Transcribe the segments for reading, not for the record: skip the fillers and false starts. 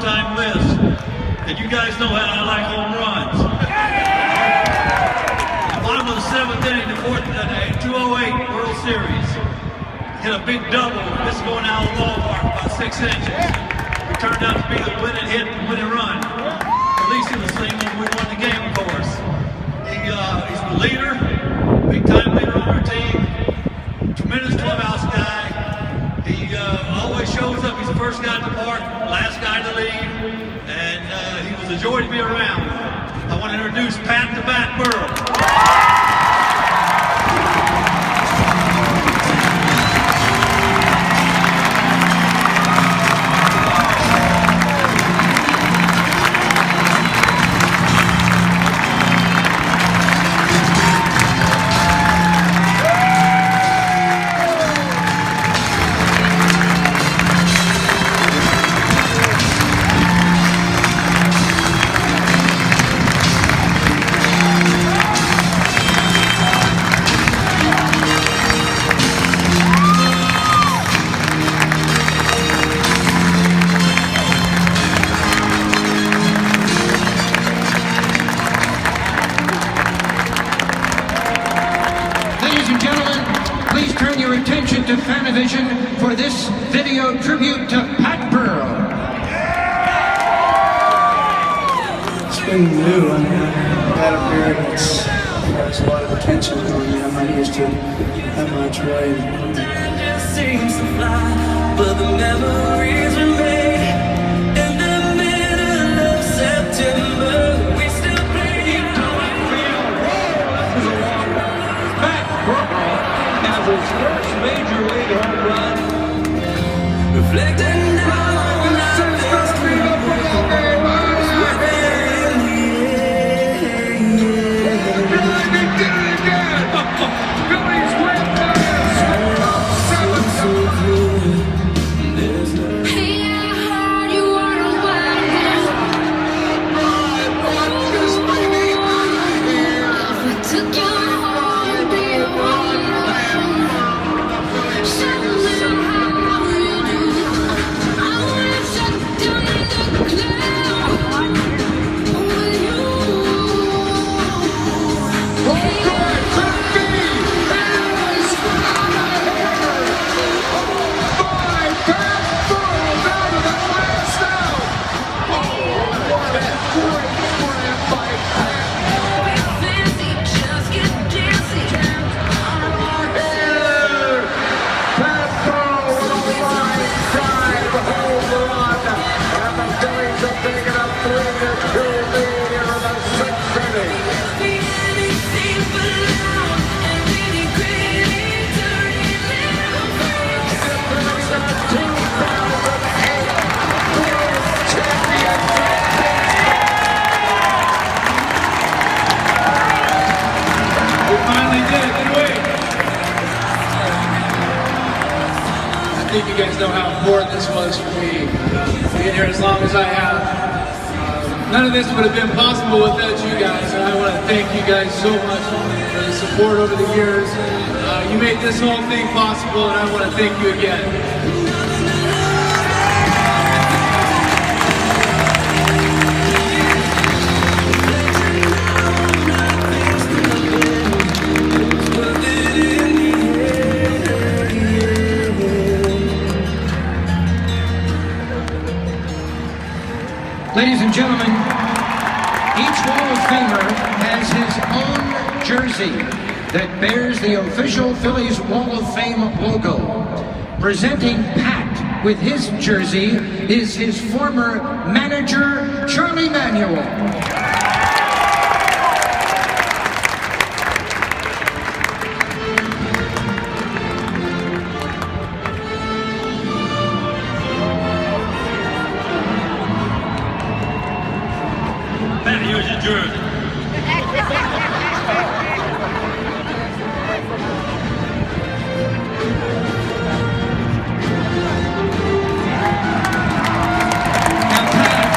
all-time list. And you guys know how I like home runs. The bottom of the 7th inning, the 208 World Series. Hit a big double. This is going out of the ballpark about 6 inches. It turned out to be the winning hit and winning run. At least it was the same when we won the game, of course. He's the leader, big-time leader on our team. Tremendous clubhouse guy. He always shows up. He's the first guy to park, last guy to leave, and he was a joy to be around. I want to introduce Pat the Bat Burrell. To Fanavision for this video tribute to Pat Burrell. It's been new. I got up here and there's a lot of attention on me. I'm not used to that much, right? It just seems to fly, but the memories remain. In the middle of September, we still play. Pat Burrell has his first major league home run. Reflecting now on our Phillies win I think you guys know how important this was for me. Being here as long as I have. None of this would have been possible without you guys, and I want to thank you guys so much for the support over the years. You made this whole thing possible, and I want to thank you again. Ladies and gentlemen, each Hall of Famer has his own jersey that bears the official Phillies Wall of Fame logo. Presenting Pat with his jersey is his former manager, Charlie Manuel. Here's your jersey. Now, Pat,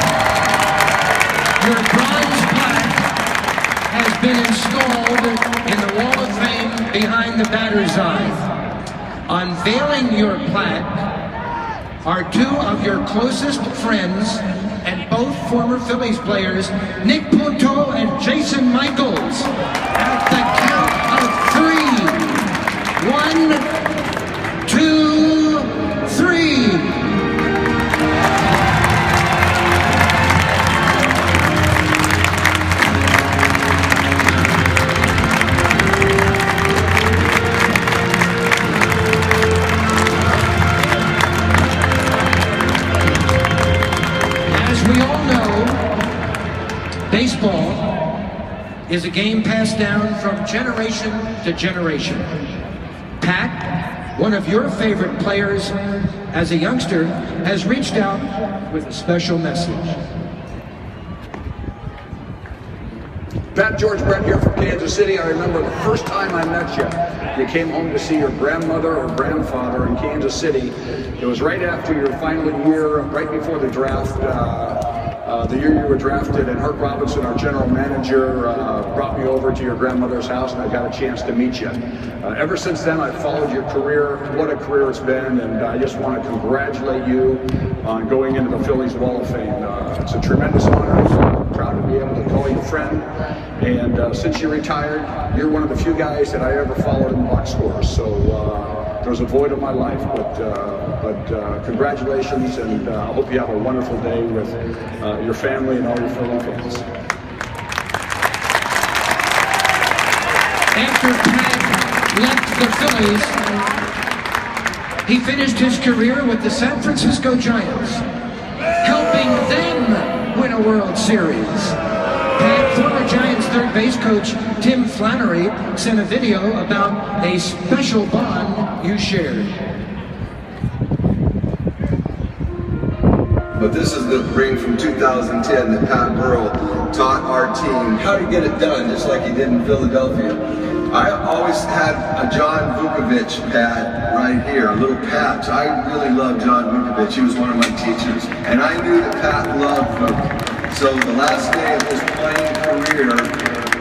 your bronze plaque has been installed in the Wall of Fame behind the batter's eye. Unveiling your plaque are two of your closest friends former Phillies players, Nick Punto and Jason Michaels, at the count of 3. 1, 2, 3. Baseball is a game passed down from generation to generation. Pat, one of your favorite players as a youngster, has reached out with a special message. Pat, George Brett here from Kansas City. I remember the first time I met you. You came home to see your grandmother or grandfather in Kansas City. It was right after your final year, right before the draft. The year you were drafted, and Herc Robinson, our general manager, brought me over to your grandmother's house, and I got a chance to meet you. Ever since then, I've followed your career. What a career it's been, and I just want to congratulate you on going into the Phillies Wall of Fame. It's a tremendous honor. I'm proud to be able to call you a friend. And since you retired, you're one of the few guys that I ever followed in box scores. So there's a void of my life, but congratulations, and I hope you have a wonderful day with your family and all your fellow fans. After Pat left the Phillies, he finished his career with the San Francisco Giants, helping them win a World Series. Pat, former Giants third base coach Tim Flannery sent a video about a special bond you shared. But this is the ring from 2010 that Pat Burrell taught our team how to get it done, just like he did in Philadelphia. I always had a John Vukovich pad right here, a little patch. I really loved John Vukovich. He was one of my teachers. And I knew that Pat loved Vuk. So the last day of his playing career,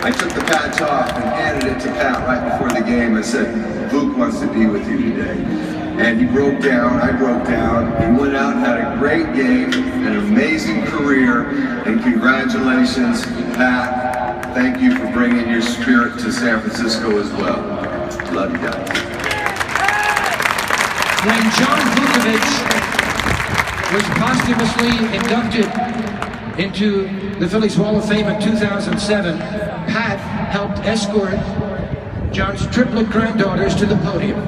I took the patch off and handed it to Pat right before the game. I said, Vuk wants to be with you today. And he broke down, I broke down. He went out and had a great game, an amazing career, and congratulations, Pat. Thank you for bringing your spirit to San Francisco as well. Love you guys. When John Vukovich was posthumously inducted into the Phillies Wall of Fame in 2007, Pat helped escort John's triplet granddaughters to the podium.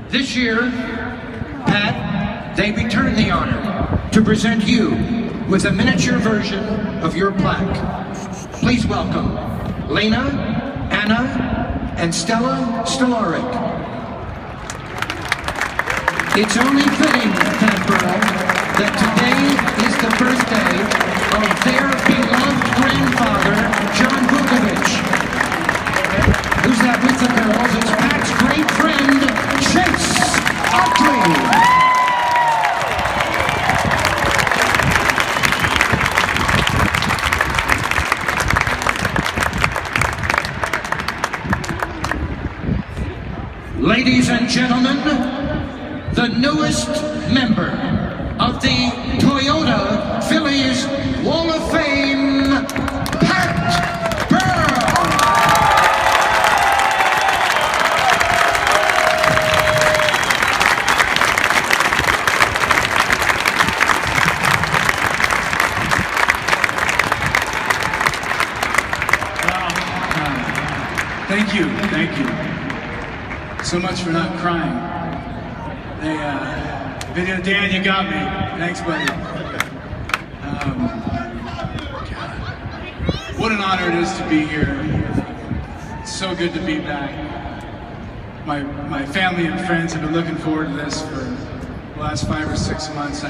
This year, Pat, they return the honor to present you with a miniature version of your plaque. Please welcome Lena, Anna, and Stella Stolarik. It's only fitting, Pat Burrell, that today is the birthday of their beloved grandfather, John Vukovich. Who's that with the girls? It's Pat's great friend, Chase Oakley. Ladies and gentlemen, the newest member of the Toyota Phillies Wall of Fame, Pat Burrell. Thank you. So much for not crying. Video, Dan, you got me. Thanks, buddy. God. What an honor it is to be here. It's so good to be back. My family and friends have been looking forward to this for the last 5 or 6 months.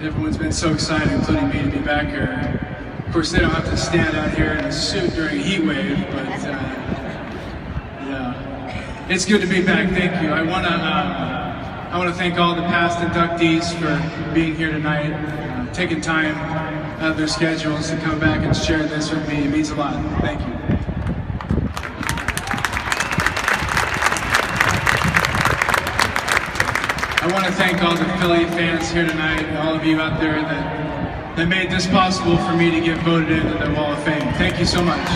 Everyone's been so excited, including me, to be back here. Of course, they don't have to stand out here in a suit during a heat wave, but yeah, it's good to be back. Thank you. I want to thank all the past inductees for being here tonight, taking time out of their schedules to come back and share this with me. It means a lot. Thank you. I want to thank all the Philly fans here tonight, and all of you out there that made this possible for me to get voted into the Wall of Fame. Thank you so much.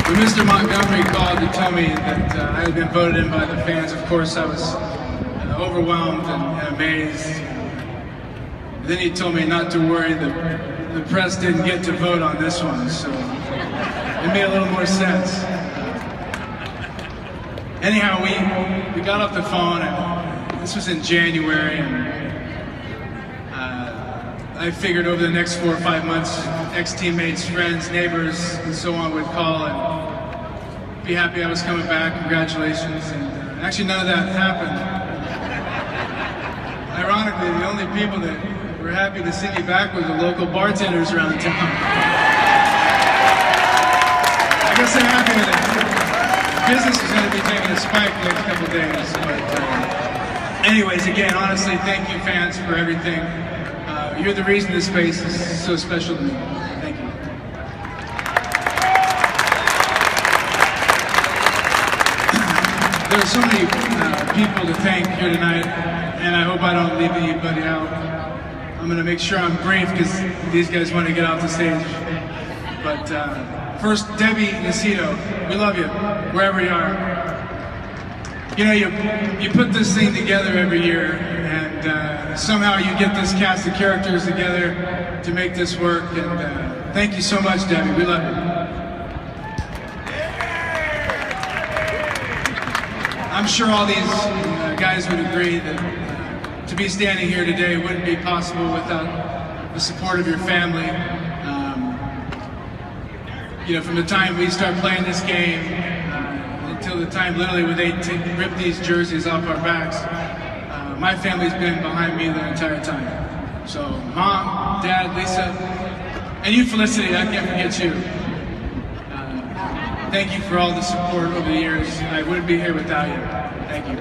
When Mr. Montgomery called to tell me that I had been voted in by the fans, of course I was overwhelmed and amazed. Then he told me not to worry, the press didn't get to vote on this one, so it made a little more sense. Anyhow, we got off the phone, and this was in January, and I figured over the next 4 or 5 months, ex-teammates, friends, neighbors, and so on would call and be happy I was coming back. Congratulations. And actually, none of that happened. Ironically, the only people that were happy to see me back were the local bartenders around town. I guess they're happy with it. Business is going to be taking a spike the next couple days. But anyways, again, honestly, thank you fans for everything. You're the reason this space is so special to me. Thank you. There are so many people to thank here tonight, and I hope I don't leave anybody out. I'm going to make sure I'm brief because these guys want to get off the stage. But first, Debbie Nacito, we love you, wherever you are. You know, you put this thing together every year, and somehow you get this cast of characters together to make this work, and thank you so much, Debbie, we love you. I'm sure all these guys would agree that to be standing here today wouldn't be possible without the support of your family. You know, from the time we start playing this game until the time literally when they rip these jerseys off our backs, my family's been behind me the entire time. So, Mom, Dad, Lisa, and you, Felicity, I can't forget you. Thank you for all the support over the years. I wouldn't be here without you. Thank you.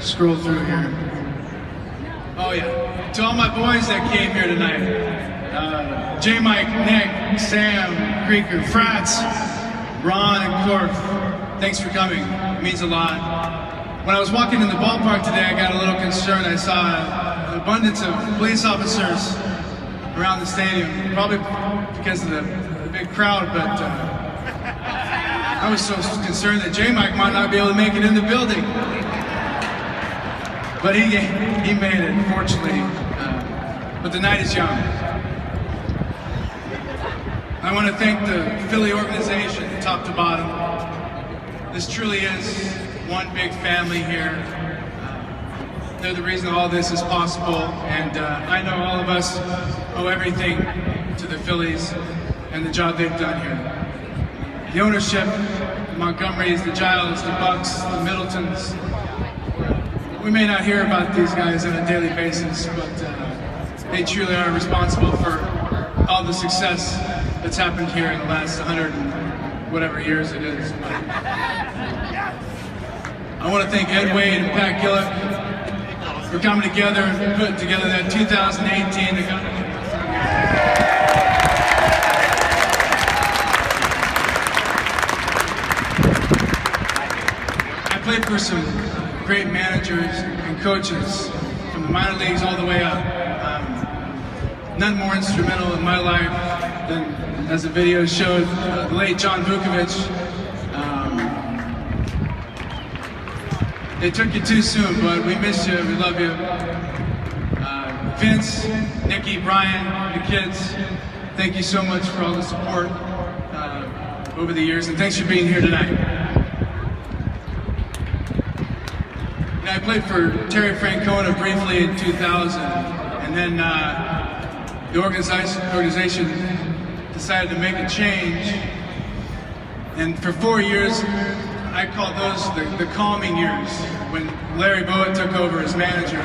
Scroll through here. Oh yeah, to all my boys that came here tonight, J. Mike, Nick, Sam, Creeker, Frats, Ron, and Corf, thanks for coming, it means a lot. When I was walking in the ballpark today, I got a little concerned. I saw an abundance of police officers around the stadium, probably because of the big crowd, but I was so concerned that J. Mike might not be able to make it in the building. But he made it, fortunately. But the night is young. I want to thank the Philly organization, top to bottom. This truly is one big family here. They're the reason all this is possible, and I know all of us owe everything to the Phillies and the job they've done here. The ownership, the Montgomerys, the Giles, the Bucks, the Middletons. We may not hear about these guys on a daily basis, but they truly are responsible for all the success that's happened here in the last 100 and whatever years it is. I want to thank Ed Wade and Pat Gillett for coming together and putting together that 2018. I played for some great managers and coaches from the minor leagues all the way up. None more instrumental in my life than, as the video showed, the late John Vukovic. They took you too soon, bud. We miss you. We love you. Vince, Nikki, Brian, the kids, thank you so much for all the support over the years, and thanks for being here tonight. I played for Terry Francona briefly in 2000, and then the organization decided to make a change, and for 4 years I called those the calming years, when Larry Boa took over as manager.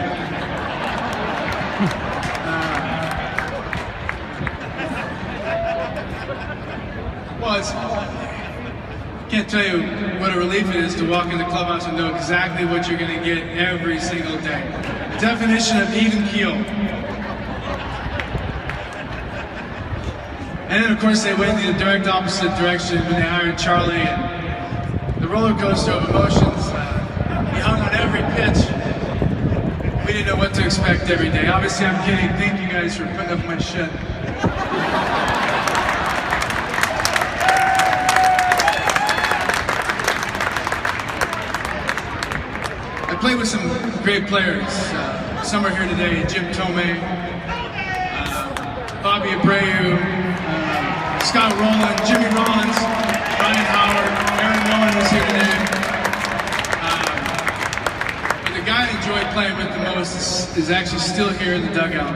I can't tell you what a relief it is to walk in the clubhouse and know exactly what you're going to get every single day. definition of even keel. And then, of course, they went in the direct opposite direction when they hired Charlie. And the roller coaster of emotions, he hung on every pitch. We didn't know what to expect every day. Obviously, I'm kidding. Thank you guys for putting up my shit. I played with some great players. Some are here today. Jim Tomei, Bobby Abreu, Scott Rowland, Jimmy Rollins, Ryan Howard, Aaron Nolan was here today. But the guy I enjoyed playing with the most is actually still here in the dugout.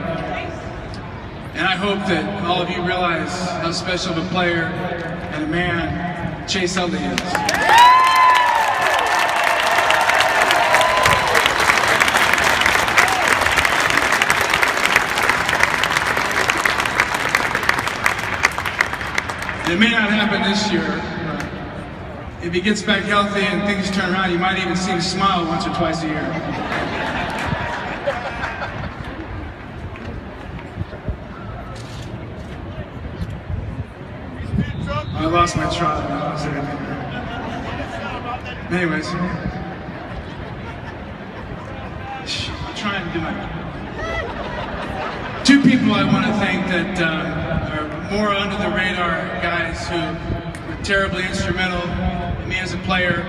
And I hope that all of you realize how special of a player and a man Chase Utley is. It may not happen this year. If he gets back healthy and things turn around, you might even see him smile once or twice a year. I lost my trot. Anyways, I'm trying to do my... Two people I want to thank that are more under the radar guys who were terribly instrumental in me as a player,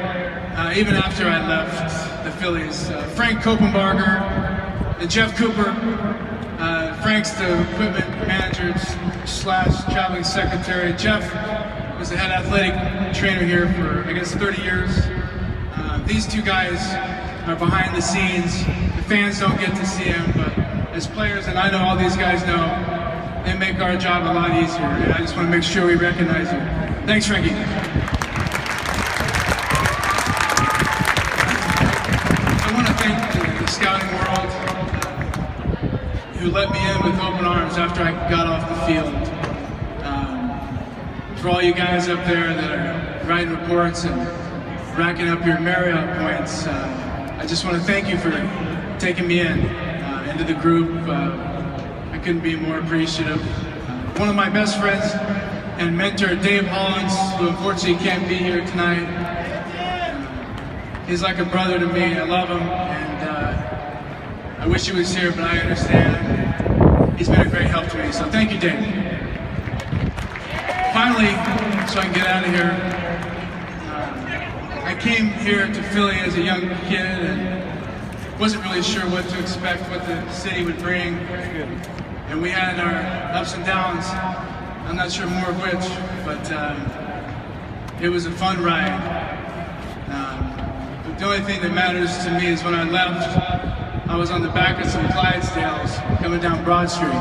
even after I left the Phillies. Frank Koppenbarger and Jeff Cooper. Frank's the equipment manager / traveling secretary. Jeff was the head athletic trainer here for, I guess, 30 years. These two guys are behind the scenes. The fans don't get to see them, but as players, and I know all these guys know, they make our job a lot easier, and I just want to make sure we recognize you. Thanks, Frankie. I want to thank the scouting world who let me in with open arms after I got off the field. For all you guys up there that are writing reports and racking up your Marriott points, I just want to thank you for taking me into the group. I couldn't be more appreciative. One of my best friends and mentor, Dave Hollins, who unfortunately can't be here tonight. He's like a brother to me. I love him, and I wish he was here, but I understand. He's been a great help to me, so thank you, Dave. Finally, so I can get out of here, I came here to Philly as a young kid and wasn't really sure what to expect, what the city would bring. And we had our ups and downs. I'm not sure more of which, but it was a fun ride. But the only thing that matters to me is when I left, I was on the back of some Clydesdales coming down Broad Street.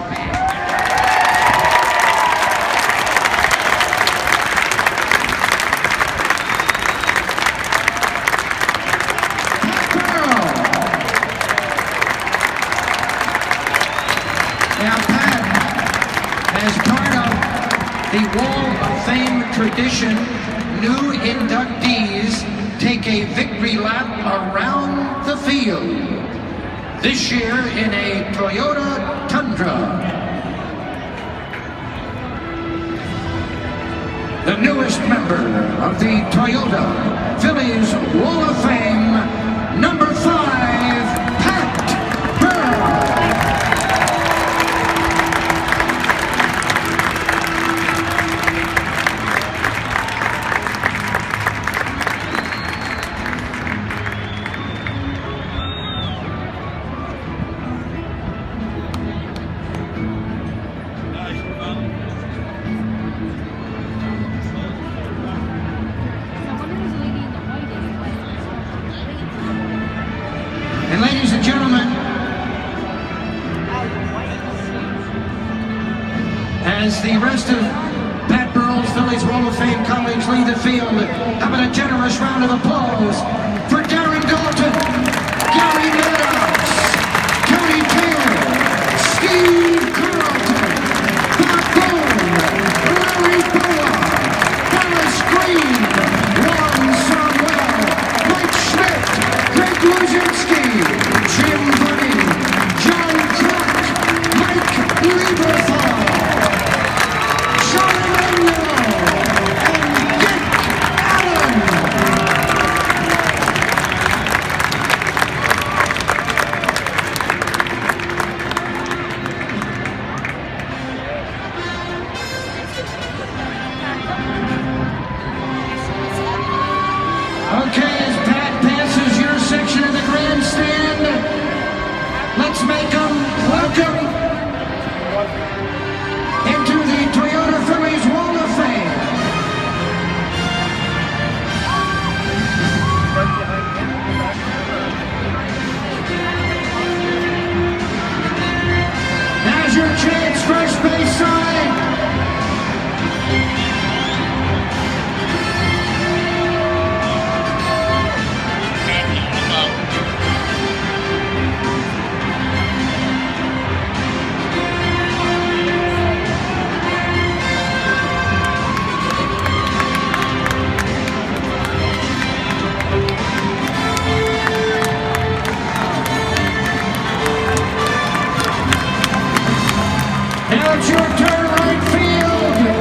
Now, Pat, as part of the Wall of Fame tradition, new inductees take a victory lap around the field. This year in a Toyota Tundra. The newest member of the Toyota Phillies Wall of Fame, number 5, Pat Burrell. And ladies and gentlemen, as the rest of Pat Burrell's Phillies Wall of Fame colleagues leave the field, how about a generous round of applause for Darren Dalton, Gary Maddox, Tony Taylor, Steve Carlton, Bob Bone, Larry Boa, Dallas Green, Ron Sarwell, Mike Schmidt, Greg Luzinski, Jim Bunning, Now it's your turn, right field.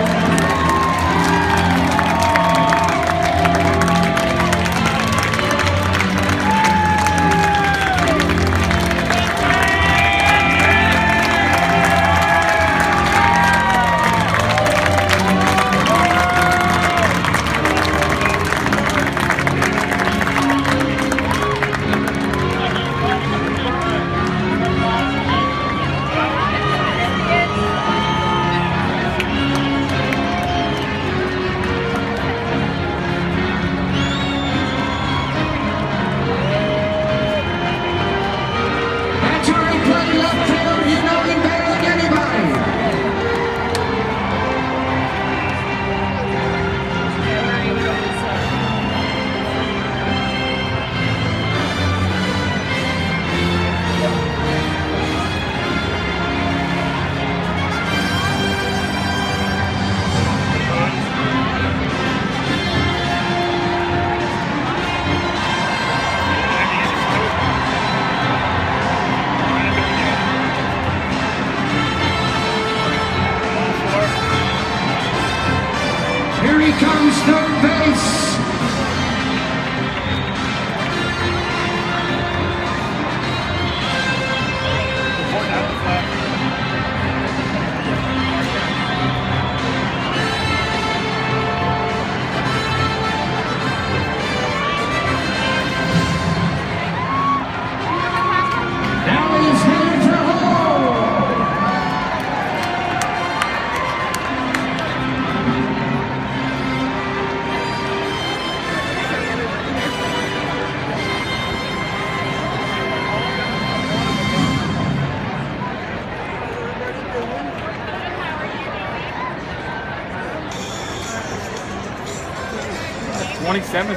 Here he comes, third base. Now he's headed for home. '27.